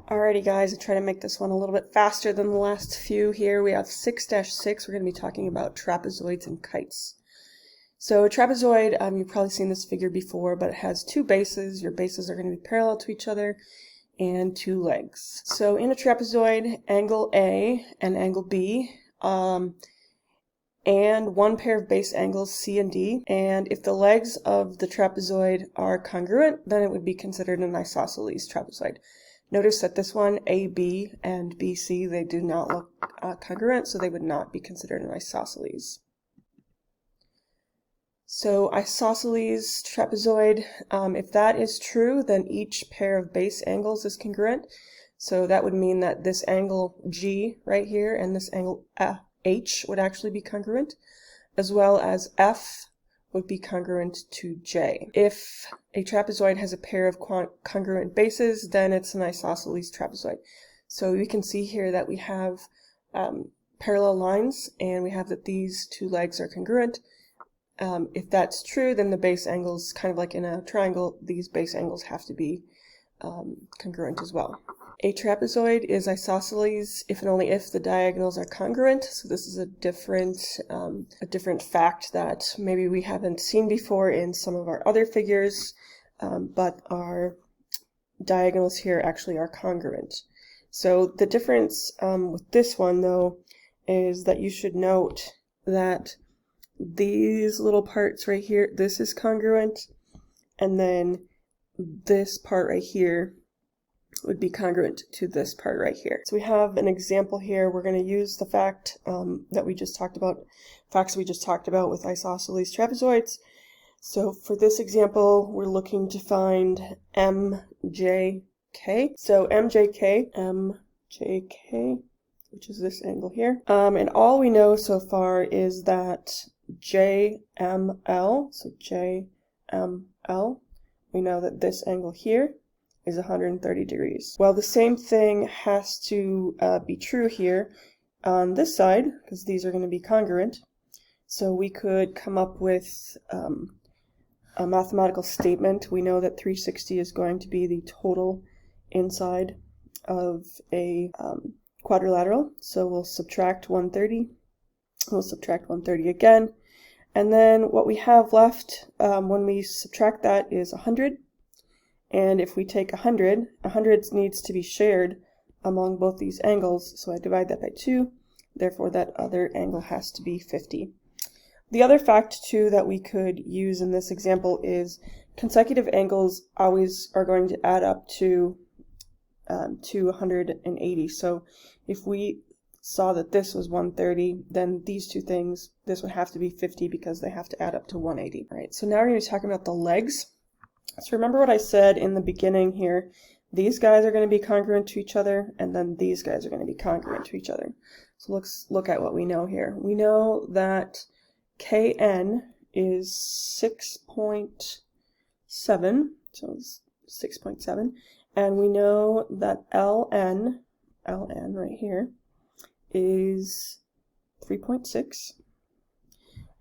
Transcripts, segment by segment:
Alrighty guys, I try to make this one a little bit faster than the last few here. We have 6-6. We're going to be talking about trapezoids and kites. So a trapezoid, you've probably seen this figure before, but it has two bases. Your bases are going to be parallel to each other and two legs. So in a trapezoid, angle A and angle B, and one pair of base angles C and D, and if the legs of the trapezoid are congruent, then it would be considered an isosceles trapezoid. Notice that this one, AB and BC, they do not look congruent, so they would not be considered an isosceles. So isosceles trapezoid, if that is true, then each pair of base angles is congruent. So that would mean that this angle G right here and this angle H would actually be congruent, as well as F would be congruent to J. If a trapezoid has a pair of congruent bases, then it's an isosceles trapezoid. So we can see here that we have parallel lines, and we have that these two legs are congruent. If that's true, then the base angles, kind of like in a triangle, these base angles have to be congruent as well. A trapezoid is isosceles if and only if the diagonals are congruent. So this is a different fact that maybe we haven't seen before in some of our other figures, but our diagonals here actually are congruent. So the difference with this one, though, is that you should note that these little parts right here, this is congruent, and then this part right here would be congruent to this part right here. So we have an example here. We're going to use the facts we just talked about with isosceles trapezoids. So for this example, we're looking to find MJK. So MJK, which is this angle here. And all we know so far is that JML, so JML, we know that this angle here is 130 degrees. Well, the same thing has to be true here on this side, because these are going to be congruent. So we could come up with a mathematical statement. We know that 360 is going to be the total inside of a quadrilateral. So we'll subtract 130. We'll subtract 130 again. And then what we have left when we subtract that is 100. And if we take 100, 100 needs to be shared among both these angles, so I divide that by 2, therefore that other angle has to be 50. The other fact, too, that we could use in this example is consecutive angles always are going to add up to 180. So if we saw that this was 130, then these two things, this would have to be 50 because they have to add up to 180. All right, so now we're going to be talking about the legs. So remember what I said in the beginning here. These guys are going to be congruent to each other, and then these guys are going to be congruent to each other. So let's look at what we know here. We know that Kn is 6.7, so it's 6.7, and we know that Ln right here, is 3.6.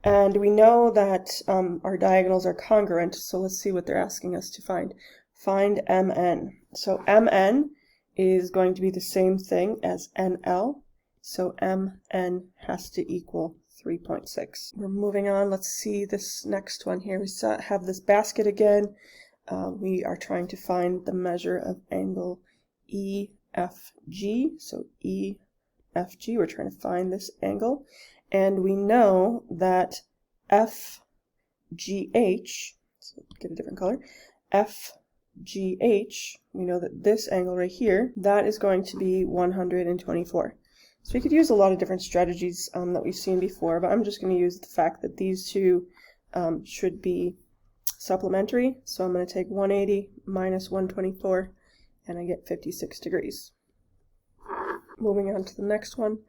And we know that our diagonals are congruent, so let's see what they're asking us to find. Find Mn. So Mn is going to be the same thing as NL, so Mn has to equal 3.6. We're moving on. Let's see this next one here. We have this basket again. We are trying to find the measure of angle EFG. So EFG, we're trying to find this angle. And we know that FGH, so get a different color, FGH, we know that this angle right here, that is going to be 124. So we could use a lot of different strategies that we've seen before, but I'm just going to use the fact that these two should be supplementary. So I'm going to take 180 minus 124, and I get 56 degrees. Moving on to the next one.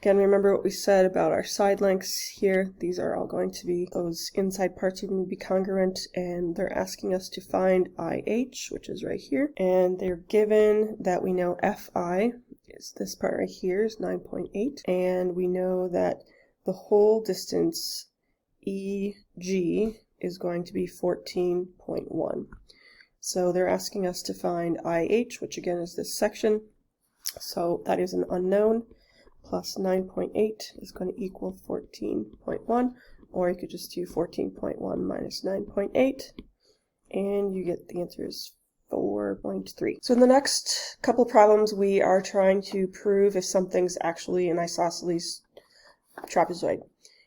Again, remember what we said about our side lengths here. These are all going to be, those inside parts are going to be congruent, and they're asking us to find IH, which is right here. And they're given that we know FI is this part right here is 9.8, and we know that the whole distance EG is going to be 14.1. So they're asking us to find IH, which again is this section. So that is an unknown. Plus 9.8 is going to equal 14.1, or you could just do 14.1 minus 9.8, and you get the answer is 4.3. So in the next couple problems, we are trying to prove if something's actually an isosceles trapezoid.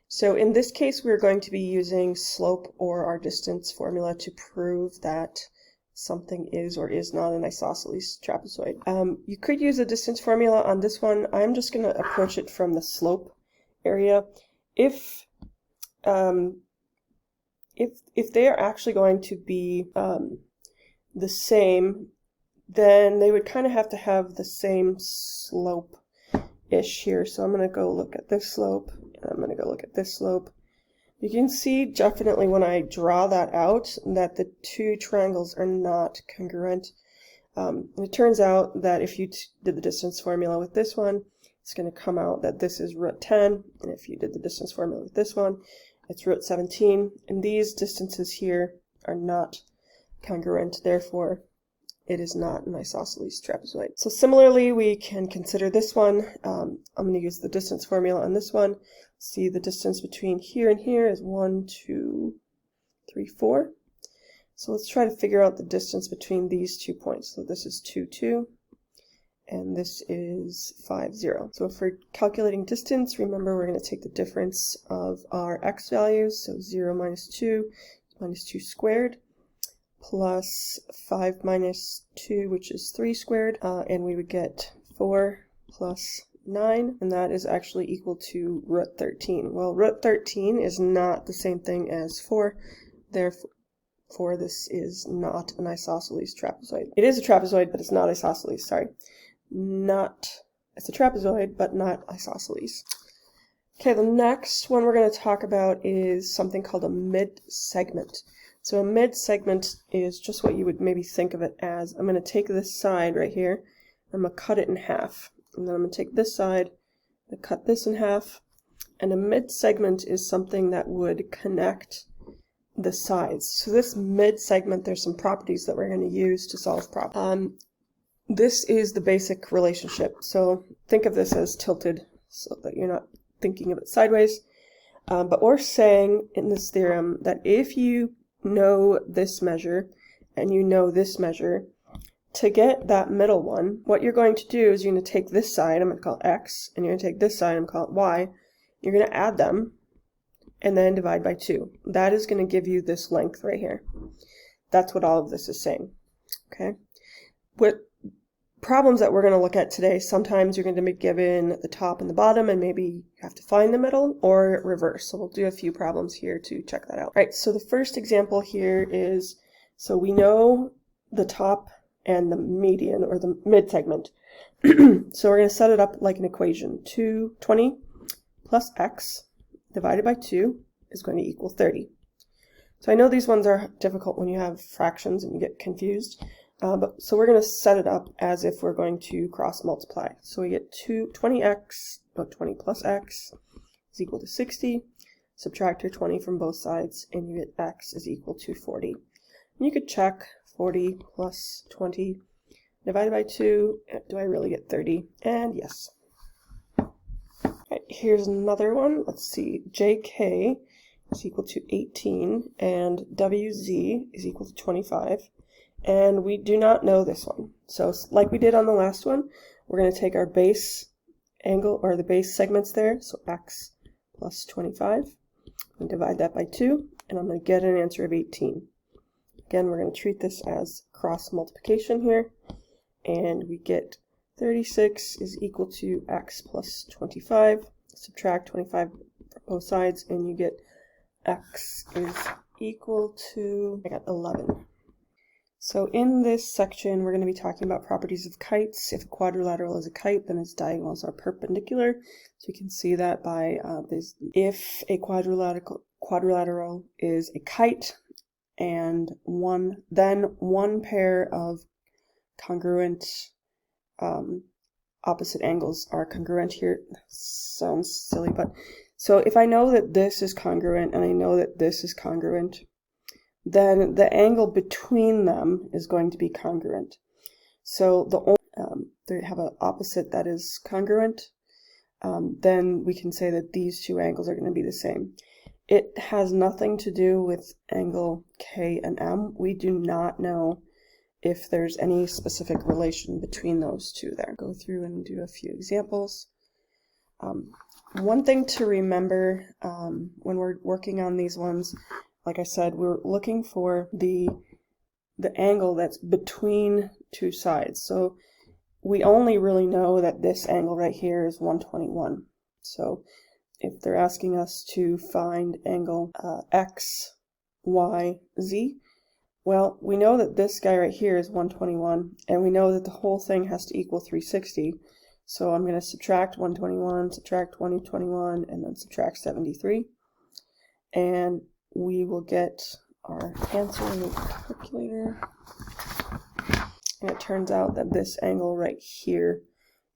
So in this case, we're going to be using slope or our distance formula to prove that something is or is not an isosceles trapezoid. You could use a distance formula on this one. I'm just going to approach it from the slope area. If they are actually going to be the same, then they would kind of have to have the same slope-ish here. So I'm going to go look at this slope, and I'm going to go look at this slope. You can see definitely when I draw that out that the two triangles are not congruent. And it turns out that if you did the distance formula with this one, it's going to come out that this is root 10, and if you did the distance formula with this one, it's root 17, and these distances here are not congruent, therefore it is not an isosceles trapezoid. So similarly, we can consider this one. I'm going to use the distance formula on this one. See, the distance between here and here is 1, 2, 3, 4. So let's try to figure out the distance between these 2 points. So this is 2, 2, and this is 5, 0. So if we're calculating distance, remember we're going to take the difference of our x values. So 0 minus 2 minus 2 squared, plus 5 minus 2, which is 3 squared, and we would get 4 plus 9, and that is actually equal to root 13. Well, root 13 is not the same thing as 4, therefore this is not an isosceles trapezoid. It is a trapezoid, but it's not isosceles, sorry. It's a trapezoid, but not isosceles. Okay, the next one we're going to talk about is something called a mid-segment. So a mid-segment is just what you would maybe think of it as. I'm going to take this side right here, I'm going to cut it in half. And then I'm going to take this side and cut this in half. And a mid-segment is something that would connect the sides. So this mid-segment, there's some properties that we're going to use to solve problems. This is the basic relationship. So think of this as tilted so that you're not thinking of it sideways. But we're saying in this theorem that if you know this measure and you know this measure, to get that middle one, what you're going to do is you're going to take this side, I'm going to call it x, and you're going to take this side, I'm going to call it y. You're going to add them and then divide by 2. That is going to give you this length right here. That's what all of this is saying. Okay. What problems that we're going to look at today, sometimes you're going to be given the top and the bottom, and maybe you have to find the middle, or reverse. So we'll do a few problems here to check that out. All right, so the first example here is, so we know the top and the median, or the mid-segment. So we're going to set it up like an equation. 220 plus x divided by 2 is going to equal 30. So I know these ones are difficult when you have fractions and you get confused. So we're going to set it up as if we're going to cross multiply. So we get 20 plus x is equal to 60. Subtract your 20 from both sides, and you get x is equal to 40. And you could check 40 plus 20 divided by 2. Do I really get 30? And yes. All right, here's another one. Let's see. JK is equal to 18, and WZ is equal to 25. And we do not know this one. So like we did on the last one, we're going to take our base angle, or the base segments there, so x plus 25, and divide that by 2, and I'm going to get an answer of 18. Again, we're going to treat this as cross multiplication here, and we get 36 is equal to x plus 25. Subtract 25 from both sides, and you get x is equal to, I got 11. So in this section, we're going to be talking about properties of kites. If a quadrilateral is a kite, then its diagonals are perpendicular. So you can see that by this. If a quadrilateral is a kite, and then one pair of congruent opposite angles are congruent here. Sounds silly, but so if I know that this is congruent and I know that this is congruent, then the angle between them is going to be congruent. So they have an opposite that is congruent, then we can say that these two angles are going to be the same. It has nothing to do with angle K and M. We do not know if there's any specific relation between those two there. Go through and do a few examples. One thing to remember when we're working on these ones, like I said, we're looking for the angle that's between two sides. So we only really know that this angle right here is 121. So if they're asking us to find angle X, Y, Z, well, we know that this guy right here is 121, and we know that the whole thing has to equal 360. So I'm going to subtract 121, subtract 121, and then subtract 73. And we will get our answer in the calculator. And it turns out that this angle right here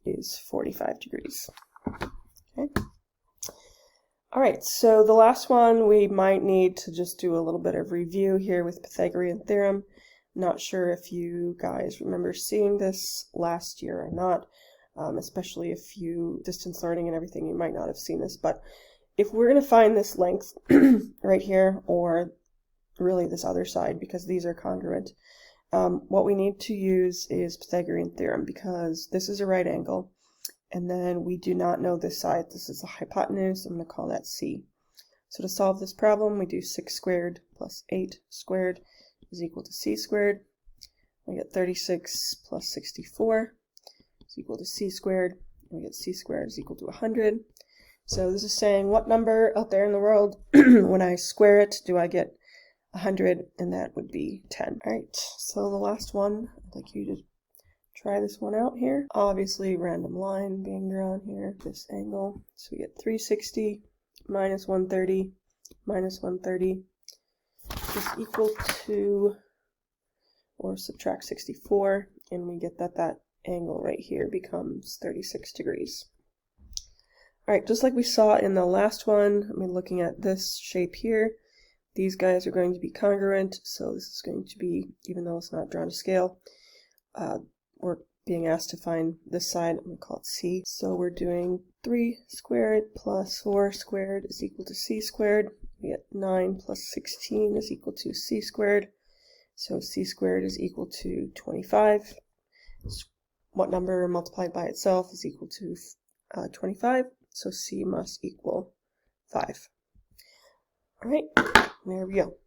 is 45 degrees. Okay. All right, so the last one, we might need to just do a little bit of review here with Pythagorean theorem. Not sure if you guys remember seeing this last year or not, especially if you distance learning and everything, you might not have seen this. But if we're going to find this length right here, or really this other side, because these are congruent, what we need to use is Pythagorean theorem, because this is a right angle. And then we do not know this side. This is the hypotenuse. I'm going to call that C. So to solve this problem, we do 6 squared plus 8 squared is equal to C squared. We get 36 plus 64 is equal to C squared. And we get C squared is equal to 100. So this is saying what number out there in the world, when I square it, do I get 100? And that would be 10. All right, so the last one, I'd like you to try this one out here. Obviously, random line being drawn here, this angle. So we get 360 minus 130 minus 130 is equal to, or subtract 64, and we get that that angle right here becomes 36 degrees. All right, just like we saw in the last one, I mean, looking at this shape here, these guys are going to be congruent, so this is going to be, even though it's not drawn to scale, we're being asked to find this side. I'm going to call it C. So we're doing 3 squared plus 4 squared is equal to C squared. We get 9 plus 16 is equal to C squared. So C squared is equal to 25. What number multiplied by itself is equal to 25? So C must equal 5. All right, there we go.